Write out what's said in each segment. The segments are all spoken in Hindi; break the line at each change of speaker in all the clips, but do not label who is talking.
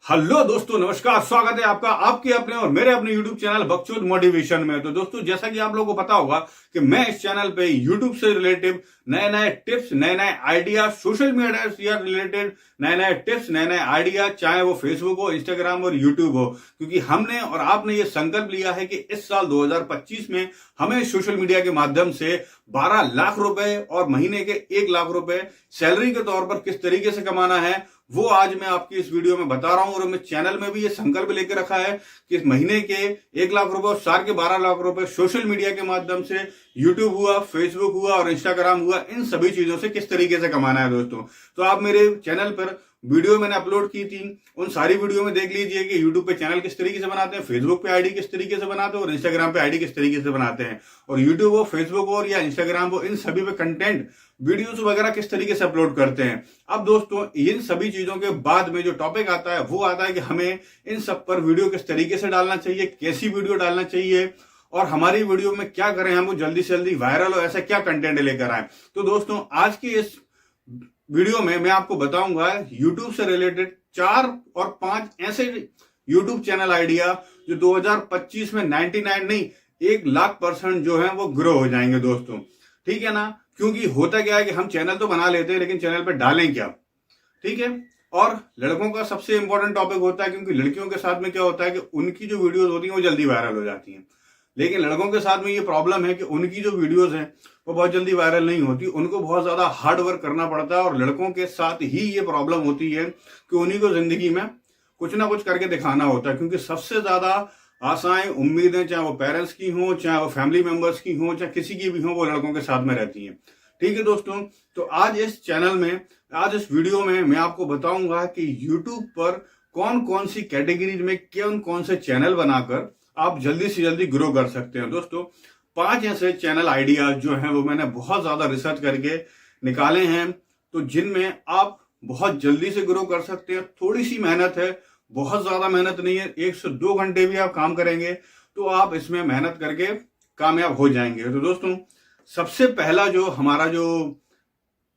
हेलो दोस्तों, नमस्कार। स्वागत है आपका आपके अपने और मेरे अपने YouTube चैनल बकचोद मोटिवेशन में। तो दोस्तों, जैसा कि आप लोगों को पता होगा कि मैं इस चैनल पे YouTube से रिलेटिव नए नए टिप्स, नए नए आइडिया, सोशल मीडिया से रिलेटेड नए नए टिप्स, नए नए आइडिया, चाहे वो फेसबुक हो, इंस्टाग्राम और यूट्यूब हो, क्योंकि हमने और आपने ये संकल्प लिया है कि इस साल 2025 में हमें सोशल मीडिया के माध्यम से 12 लाख रुपए और महीने के 1 लाख रुपए सैलरी के तौर पर किस तरीके से कमाना है, वो आज मैं आपकी इस वीडियो में बता रहा हूं। और मैं चैनल में भी ये संकल्प लेकर रखा है कि इस महीने के 1 लाख रुपए और साल के 12 लाख रुपए सोशल मीडिया के माध्यम से, यूट्यूब हुआ, फेसबुक हुआ और इंस्टाग्राम हुआ, इन सभी चीजों से किस तरीके से कमाना है दोस्तों। तो आप मेरे चैनल पर वीडियो मैंने अपलोड की थी, उन सारी वीडियो में देख लीजिए कि यूट्यूब पे चैनल किस तरीके से बनाते हैं, फेसबुक पे आईडी किस तरीके से बनाते हैं और इंस्टाग्राम पे आईडी किस तरीके से बनाते हैं, और यूट्यूब हो, फेसबुक हो या इंस्टाग्राम हो, इन सभी पे कंटेंट वीडियोस वगैरह किस तरीके से अपलोड करते हैं। अब दोस्तों, इन सभी चीजों के बाद में जो टॉपिक आता है वो आता है कि हमें इन सब पर वीडियो किस तरीके से डालना चाहिए, कैसी वीडियो डालना चाहिए और हमारी वीडियो में क्या करें, हमको जल्दी से जल्दी वायरल हो, ऐसा क्या कंटेंट लेकर आए। तो दोस्तों, आज की इस वीडियो में मैं आपको बताऊंगा YouTube से रिलेटेड 4 और 5 ऐसे YouTube चैनल आइडिया जो 2025 में 99 नहीं 1 लाख % जो है वो ग्रो हो जाएंगे दोस्तों। ठीक है ना, क्योंकि होता क्या है कि हम चैनल तो बना लेते हैं लेकिन चैनल पे डालें क्या। ठीक है, और लड़कों का सबसे इंपॉर्टेंट टॉपिक होता है, क्योंकि लड़कियों के साथ में क्या होता है कि उनकी जो वीडियोस होती हैं वो जल्दी वायरल हो जाती हैं, लेकिन लड़कों के साथ में ये प्रॉब्लम है कि उनकी जो वीडियोस हैं वो बहुत जल्दी वायरल नहीं होती, उनको बहुत ज्यादा हार्ड वर्क करना पड़ता है। और लड़कों के साथ ही ये प्रॉब्लम होती है कि उन्हीं को जिंदगी में कुछ ना कुछ करके दिखाना होता है, क्योंकि सबसे ज्यादा आशाएं, उम्मीदें, चाहे वो पेरेंट्स की हो, चाहे वो फैमिली मेंबर्स की हो, चाहे किसी की भी हो, वो लड़कों के साथ में रहती हैं। ठीक है दोस्तों, तो आज इस चैनल में, आज इस वीडियो में मैं आपको बताऊंगा कि यूट्यूब पर कौन कौन सी कैटेगरीज में कौन कौन से चैनल बनाकर आप जल्दी से जल्दी ग्रो कर सकते हैं। दोस्तों, 5 ऐसे चैनल आइडिया जो हैं वो मैंने बहुत ज्यादा रिसर्च करके निकाले हैं, तो जिनमें आप बहुत जल्दी से ग्रो कर सकते हैं। थोड़ी सी मेहनत है, बहुत ज्यादा मेहनत नहीं है, 1 से 2 घंटे भी आप काम करेंगे तो आप इसमें मेहनत करके कामयाब हो जाएंगे। तो दोस्तों, सबसे पहला जो हमारा जो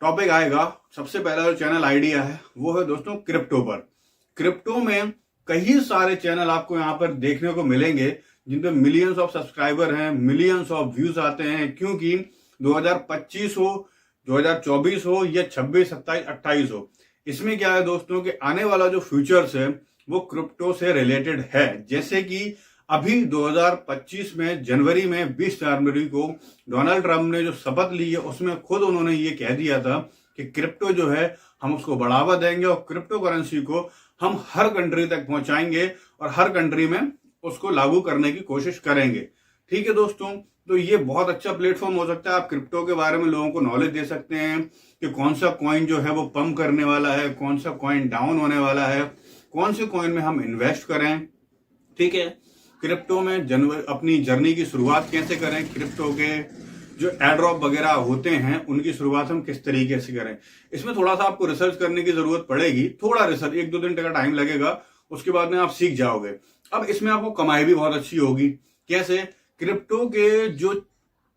टॉपिक आएगा, सबसे पहला जो चैनल आइडिया है वो है दोस्तों क्रिप्टो पर। क्रिप्टो में कई सारे चैनल आपको यहाँ पर देखने को मिलेंगे जिनपे मिलियंस ऑफ सब्सक्राइबर हैं, मिलियंस ऑफ व्यूज आते हैं, क्योंकि 2025 हो, 2024 हो या 26, 27, 28 हो, इसमें क्या है दोस्तों कि आने वाला जो फ्यूचर्स है वो क्रिप्टो से रिलेटेड है। जैसे कि अभी 2025 में जनवरी में 20 जनवरी को डोनाल्ड ट्रंप ने जो शपथ ली है उसमें खुद उन्होंने ये कह दिया था कि क्रिप्टो जो है हम उसको बढ़ावा देंगे और क्रिप्टो करेंसी को हम हर कंट्री तक पहुंचाएंगे और हर कंट्री में उसको लागू करने की कोशिश करेंगे। ठीक है दोस्तों, तो ये बहुत अच्छा प्लेटफॉर्म हो सकता है। आप क्रिप्टो के बारे में लोगों को नॉलेज दे सकते हैं कि कौन सा कॉइन जो है वो पंप करने वाला है, कौन सा कॉइन डाउन होने वाला है, कौन से कॉइन में हम इन्वेस्ट करें। ठीक है, क्रिप्टो में अपनी जर्नी की शुरुआत कैसे करें, क्रिप्टो के जो एयरड्रॉप वगैरह होते हैं उनकी शुरुआत हम किस तरीके से करें। इसमें थोड़ा सा आपको रिसर्च करने की जरूरत पड़ेगी, थोड़ा रिसर्च, 1-2 दिन का टाइम लगेगा, उसके बाद में आप सीख जाओगे। अब इसमें आपको कमाई भी बहुत अच्छी होगी। कैसे? क्रिप्टो के जो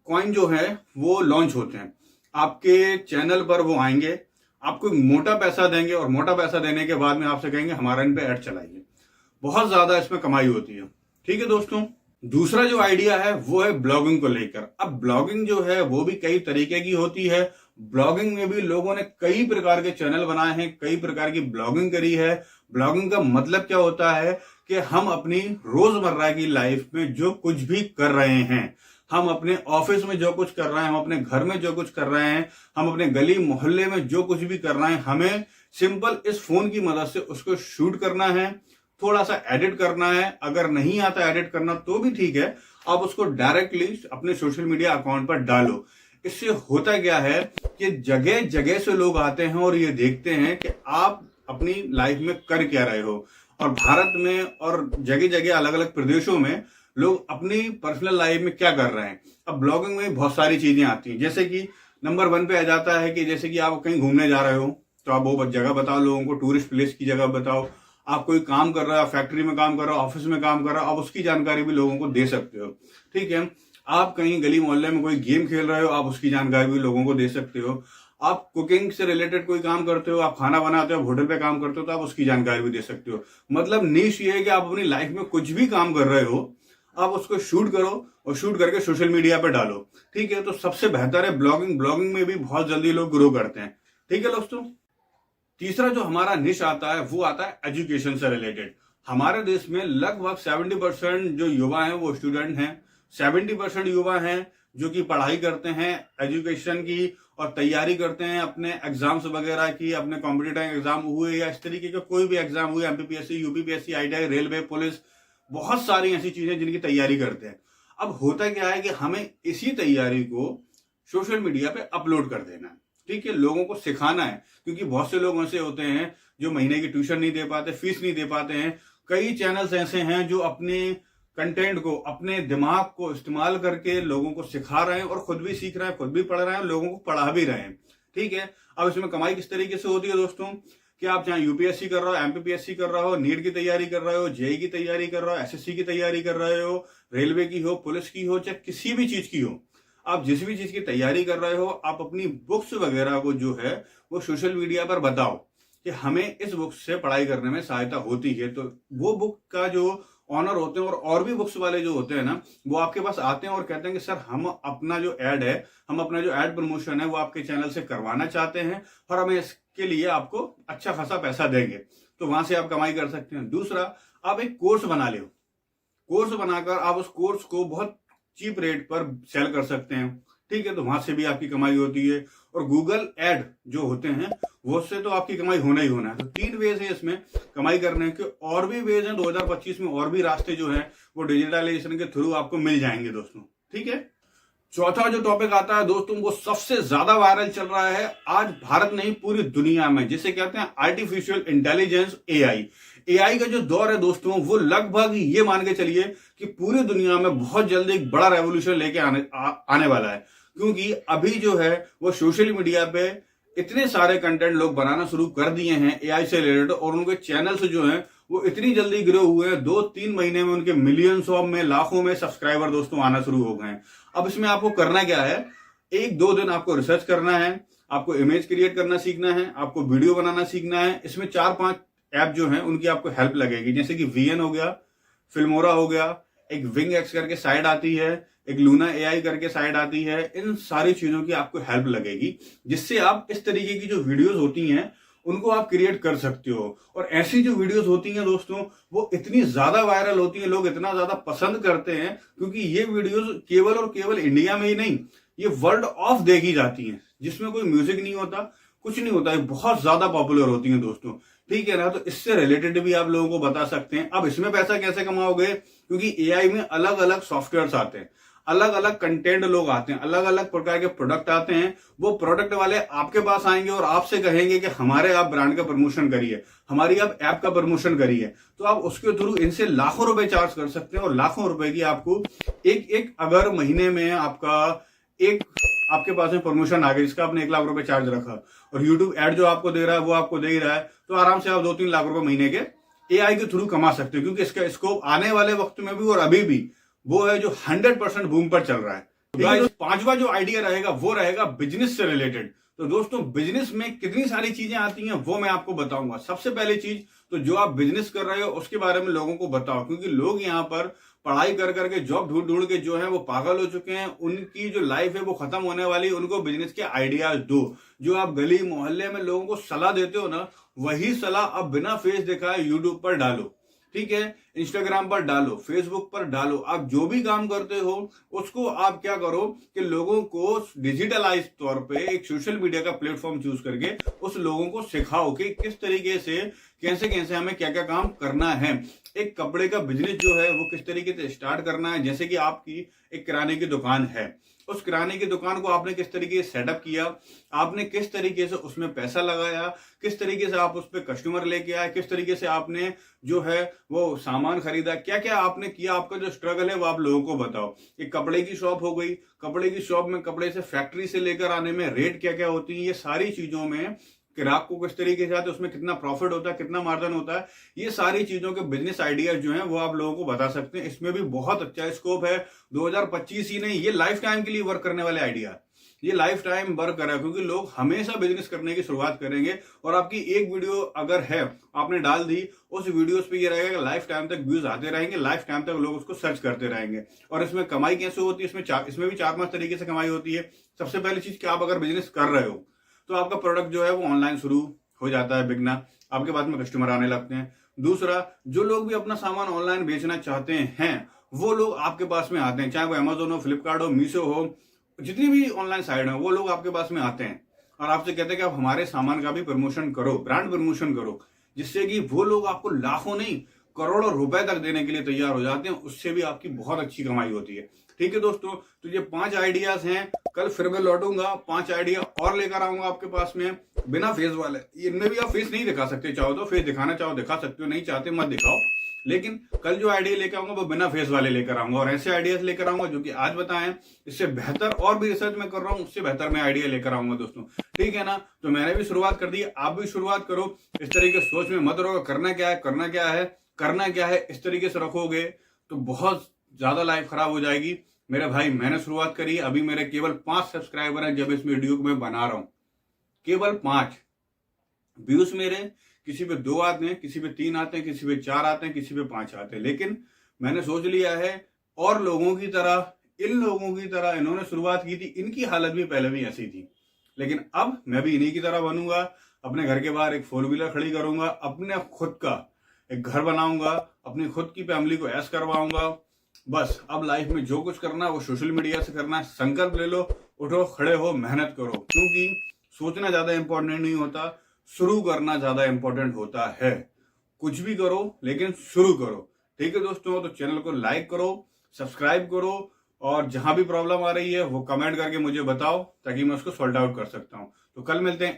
कॉइन जो है वो लॉन्च होते हैं, आपके चैनल पर वो आएंगे, आपको मोटा पैसा देंगे और मोटा पैसा देने के बाद में आपसे कहेंगे हमारा इन पे ऐड चलाइए। बहुत ज्यादा इसमें कमाई होती है। ठीक है दोस्तों, दूसरा जो आइडिया है वो है ब्लॉगिंग को लेकर। अब ब्लॉगिंग जो है वो भी कई तरीके की होती है। ब्लॉगिंग में भी लोगों ने कई प्रकार के चैनल बनाए हैं, कई प्रकार की ब्लॉगिंग करी है। ब्लॉगिंग का मतलब क्या होता है कि हम अपनी रोजमर्रा की लाइफ में जो कुछ भी कर रहे हैं, हम अपने ऑफिस में जो कुछ कर रहे हैं, हम अपने घर में जो कुछ कर रहे हैं, हम अपने गली मोहल्ले में जो कुछ भी कर रहे हैं, हमें सिंपल इस फोन की मदद से उसको शूट करना है, थोड़ा सा एडिट करना है। अगर नहीं आता एडिट करना तो भी ठीक है, आप उसको डायरेक्टली अपने सोशल मीडिया अकाउंट पर डालो। इससे होता क्या है कि जगह जगह से लोग आते हैं और ये देखते हैं कि आप अपनी लाइफ में कर क्या रहे हो। और भारत में और जगह जगह अलग अलग प्रदेशों में लोग अपनी पर्सनल लाइफ में क्या कर रहे हैं। अब ब्लॉगिंग में बहुत सारी चीजें आती हैं, जैसे कि नंबर 1 पे आ जाता है कि जैसे कि आप कहीं घूमने जा रहे हो तो आप वो जगह बताओ लोगों को, टूरिस्ट प्लेस की जगह बताओ। आप कोई काम कर रहे हो, फैक्ट्री में काम कर रहे हो, ऑफिस में काम कर रहे हो, आप उसकी जानकारी भी लोगों को दे सकते हो। ठीक है, आप कहीं गली मोहल्ले में कोई गेम खेल रहे हो, आप उसकी जानकारी भी लोगों को दे सकते हो। आप कुकिंग से रिलेटेड कोई काम करते हो, आप खाना बनाते हो, होटल पे काम करते हो, तो आप उसकी जानकारी भी दे सकते हो। मतलब निश ये है कि आप अपनी लाइफ में कुछ भी काम कर रहे हो, आप उसको शूट करो और शूट करके सोशल मीडिया पे डालो। ठीक है, तो सबसे बेहतर है ब्लॉगिंग। ब्लॉगिंग में भी बहुत जल्दी लोग ग्रो करते हैं। ठीक है दोस्तों, तीसरा जो हमारा निश आता है वो आता है एजुकेशन से रिलेटेड। हमारे देश में लगभग 70% जो युवा हैं वो स्टूडेंट हैं। 70% युवा हैं जो कि पढ़ाई करते हैं एजुकेशन की और तैयारी करते हैं अपने एग्जाम्स वगैरह की, अपने कॉम्पिटिटिव एग्जाम हुए या इस तरीके के कोई भी एग्जाम हुए, MPPSC, UPPSC, ITI, railway, police, बहुत सारी ऐसी चीजें जिनकी तैयारी करते हैं। अब होता क्या है कि हमें इसी तैयारी को सोशल मीडिया पे अपलोड कर देना है। ठीक है, लोगों को सिखाना है, क्योंकि बहुत से लोग ऐसे होते हैं जो महीने की ट्यूशन नहीं दे पाते, फीस नहीं दे पाते हैं। कई चैनल्स ऐसे हैं जो अपने कंटेंट को, अपने दिमाग को इस्तेमाल करके लोगों को सिखा रहे हैं और खुद भी सीख रहे हैं, खुद भी पढ़ रहे हैं, लोगों को पढ़ा भी रहे हैं। ठीक है, अब इसमें कमाई किस तरीके से होती है दोस्तों, कि आप चाहे यूपीएससी कर रहे हो, एमपीपीएससी कर रहे हो, नीट की तैयारी कर रहे हो, जेई की तैयारी कर रहे हो, एसएससी की तैयारी कर रहे हो, रेलवे की हो, पुलिस की हो, चाहे किसी भी चीज की हो, आप जिस भी चीज की तैयारी कर रहे हो, आप अपनी बुक्स वगैरह को जो है वो सोशल मीडिया पर बताओ कि हमें इस बुक से पढ़ाई करने में सहायता होती है। तो वो बुक का जो ऑनर होते हैं और भी बुक्स वाले जो होते हैं ना, वो आपके पास आते हैं और कहते हैं कि सर हम अपना जो ऐड है, हम अपना जो ऐड प्रमोशन है वो आपके चैनल से करवाना चाहते हैं और हमें इसके लिए आपको अच्छा खासा पैसा देंगे। तो वहां से आप कमाई कर सकते हैं। दूसरा, आप एक कोर्स बना लो। कोर्स बनाकर आप उस कोर्स को बहुत चीप रेट पर सेल कर सकते हैं। ठीक है, तो वहां से भी आपकी कमाई होती है। और गूगल एड जो होते हैं वो से तो आपकी कमाई होना ही होना है। तो 3 वेज है इसमें कमाई करने के। और भी वेज हैं 2025 में, और भी रास्ते जो है वो डिजिटलाइजेशन के थ्रू आपको मिल जाएंगे दोस्तों। ठीक है, चौथा जो टॉपिक आता है दोस्तों, वो सबसे ज्यादा वायरल चल रहा है आज भारत नहीं पूरी दुनिया में, जिसे कहते हैं आर्टिफिशियल इंटेलिजेंस, एआई। एआई का जो दौर है दोस्तों, वो लगभग ये मान के चलिए कि पूरी दुनिया में बहुत जल्दी एक बड़ा रेवोल्यूशन लेके आने वाला है। क्योंकि अभी जो है वो सोशल मीडिया पे इतने सारे कंटेंट लोग बनाना शुरू कर दिए हैं एआई से रिलेटेड, और उनके चैनल्स जो हैं वो इतनी जल्दी ग्रो हुए हैं, 2-3 महीने में उनके मिलियंस ऑफ में, लाखों में सब्सक्राइबर दोस्तों आना शुरू हो गए हैं। अब इसमें आपको करना क्या है, 1-2 दिन आपको रिसर्च करना है, आपको इमेज क्रिएट करना सीखना है, आपको वीडियो बनाना सीखना है। इसमें 4-5 ऐप जो है उनकी आपको हेल्प लगेगी, जैसे कि वीएन हो गया, फिल्मोरा हो गया, एक विंग एक्स करके साइट आती है, एक लूना एआई करके साइट आती है। इन सारी चीजों की आपको हेल्प लगेगी, जिससे आप इस तरीके की जो वीडियोस होती हैं उनको आप क्रिएट कर सकते हो। और ऐसी जो वीडियोस होती हैं दोस्तों, वो इतनी ज्यादा वायरल होती हैं, लोग इतना ज्यादा पसंद करते हैं, क्योंकि ये वीडियोस केवल और केवल इंडिया में ही नहीं, ये वर्ल्ड ऑफ देखी जाती हैं, जिसमें कोई म्यूजिक नहीं होता, कुछ नहीं होता, ये बहुत ज्यादा पॉपुलर होती हैं दोस्तों। ठीक है ना, तो इससे रिलेटेड भी आप लोगों को बता सकते हैं। अब इसमें पैसा कैसे कमाओगे, क्योंकि एआई में अलग अलग सॉफ्टवेयर आते हैं, अलग अलग कंटेंट लोग आते हैं, अलग अलग प्रकार के प्रोडक्ट आते हैं। वो प्रोडक्ट वाले आपके पास आएंगे और आपसे कहेंगे कि हमारे आप ब्रांड का प्रमोशन करिए, हमारी आप ऐप का प्रमोशन करिए। तो आप उसके थ्रू इनसे लाखों रुपए चार्ज कर सकते हैं, और लाखों रुपए की आपको एक अगर महीने में आपके पास में प्रमोशन आ गया जिसका आपने 1 लाख रुपए चार्ज रखा, और यूट्यूब एड जो आपको दे रहा है वो आपको दे ही रहा है, तो आराम से आप 2-3 लाख रुपए महीने के एआई के थ्रू कमा सकते हो। क्योंकि इसका स्कोप आने वाले वक्त में भी और अभी भी वो है जो 100% बूम पर चल रहा है। तो 5वां जो आइडिया रहेगा वो रहेगा बिजनेस से रिलेटेड। तो दोस्तों, बिजनेस में कितनी सारी चीजें आती हैं वो मैं आपको बताऊंगा। सबसे पहली चीज तो जो आप बिजनेस कर रहे हो उसके बारे में लोगों को बताओ, क्योंकि लोग यहाँ पर पढ़ाई कर करके, जॉब ढूंढ ढूंढ के जो है वो पागल हो चुके हैं। उनकी जो लाइफ है वो खत्म होने वाली है। उनको बिजनेस के आइडियाज दो। जो आप गली मोहल्ले में लोगों को सलाह देते हो ना, वही सलाह आप बिना फेस दिखाए यूट्यूब पर डालो। ठीक है, इंस्टाग्राम पर डालो, फेसबुक पर डालो। आप जो भी काम करते हो उसको आप क्या करो कि लोगों को डिजिटलाइज तौर पे एक सोशल मीडिया का प्लेटफॉर्म चूज करके उस लोगों को सिखाओ कि किस तरीके से कैसे कैसे हमें क्या क्या काम करना है। एक कपड़े का बिजनेस जो है वो किस तरीके से स्टार्ट करना है। जैसे कि आपकी एक किराने की दुकान है, उस किराने की दुकान को आपने किस तरीके से सेटअप किया, आपने किस तरीके से उसमें पैसा लगाया, किस तरीके से आप उस पर कस्टमर लेके आए, किस तरीके से आपने जो है वो सामान खरीदा, क्या क्या आपने किया, आपका जो स्ट्रगल है वो आप लोगों को बताओ। एक कपड़े की शॉप हो गई, कपड़े की शॉप में कपड़े से फैक्ट्री से लेकर आने में रेट क्या क्या होती है, ये सारी चीजों में ग्राहक को किस तरीके से आते हैं, उसमें कितना प्रॉफिट होता है, कितना मार्जिन होता है, ये सारी चीजों के बिजनेस आइडियाज जो हैं वो आप लोगों को बता सकते हैं। इसमें भी बहुत अच्छा स्कोप है। 2025 ही नहीं, ये लाइफ टाइम के लिए वर्क करने वाले आइडिया। ये लाइफ टाइम वर्क करा, क्योंकि लोग हमेशा बिजनेस करने की शुरुआत करेंगे और आपकी एक वीडियो अगर है आपने डाल दी, उस वीडियोस पे ये रहेगा कि लाइफ टाइम तक व्यूज आते रहेंगे, लाइफ टाइम तक लोग उसको सर्च करते रहेंगे। और इसमें कमाई कैसे होती है, इसमें भी 4-5 तरीके से कमाई होती है। सबसे पहली चीज कि आप अगर बिजनेस कर रहे हो तो आपका प्रोडक्ट जो है वो ऑनलाइन शुरू हो जाता है बिकना, आपके पास में कस्टमर आने लगते हैं। दूसरा, जो लोग भी अपना सामान ऑनलाइन बेचना चाहते हैं वो लोग आपके पास में आते हैं, चाहे वो अमेजोन हो, फ्लिपकार्ट हो, मीशो हो, जितनी भी ऑनलाइन साइट है वो लोग आपके पास में आते हैं और आपसे कहते हैं कि आप हमारे सामान का भी प्रमोशन करो, ब्रांड प्रमोशन करो, जिससे कि वो लोग आपको लाखों नहीं करोड़ों रुपए तक देने के लिए तैयार हो जाते हैं। उससे भी आपकी बहुत अच्छी कमाई होती है। ठीक है दोस्तों, तो ये 5 आइडियाज हैं। कल फिर मैं लौटूंगा 5 आइडिया और लेकर आऊंगा आपके पास में, बिना फेस वाले। इनमें भी आप फेस नहीं दिखा सकते, चाहो तो फेस दिखाना चाहो दिखा सकते हो, नहीं चाहते मत दिखाओ। लेकिन कल जो आइडिया लेकर आऊंगा वो बिना फेस वाले लेकर आऊंगा और ऐसे आइडियाज लेकर आऊंगा जो कि आज बताएं, इससे बेहतर और भी रिसर्च में कर रहा हूं, उससे बेहतर मैं आइडिया लेकर आऊंगा दोस्तों। ठीक है ना, तो मैंने भी शुरुआत कर दी, आप भी शुरुआत करो। इस तरीके सोच में मत रहो करना क्या है, करना क्या है, करना क्या है, इस तरीके से रखोगे तो बहुत ज्यादा लाइफ खराब हो जाएगी। मेरे भाई, मैंने शुरुआत करी, अभी मेरे केवल 5 सब्सक्राइबर हैं जब इस वीडियो को मैं बना रहा हूं, केवल 5 व्यूज मेरे। किसी पे 2 आते हैं, किसी पे 3 आते हैं, किसी पे 4 आते हैं, किसी पे 5 आते हैं। लेकिन मैंने सोच लिया है और लोगों की तरह, इन लोगों की तरह इन्होंने शुरुआत की थी, इनकी हालत भी पहले भी ऐसी थी, लेकिन अब मैं भी इन्हीं की तरह बनूंगा। अपने घर के बाहर एक 4 व्हीलर खड़ी करूंगा, अपने खुद का एक घर बनाऊंगा, अपनी खुद की फैमिली को ऐश करवाऊंगा। बस अब लाइफ में जो कुछ करना है वो सोशल मीडिया से करना है। संकल्प ले लो, उठो, खड़े हो, मेहनत करो, क्योंकि सोचना ज्यादा इंपॉर्टेंट नहीं होता, शुरू करना ज्यादा इंपॉर्टेंट होता है। कुछ भी करो लेकिन शुरू करो। ठीक है दोस्तों, तो चैनल को लाइक करो, सब्सक्राइब करो और जहां भी प्रॉब्लम आ रही है वो कमेंट करके मुझे बताओ ताकि मैं उसको सॉल्व आउट कर सकता हूं। तो कल मिलते हैं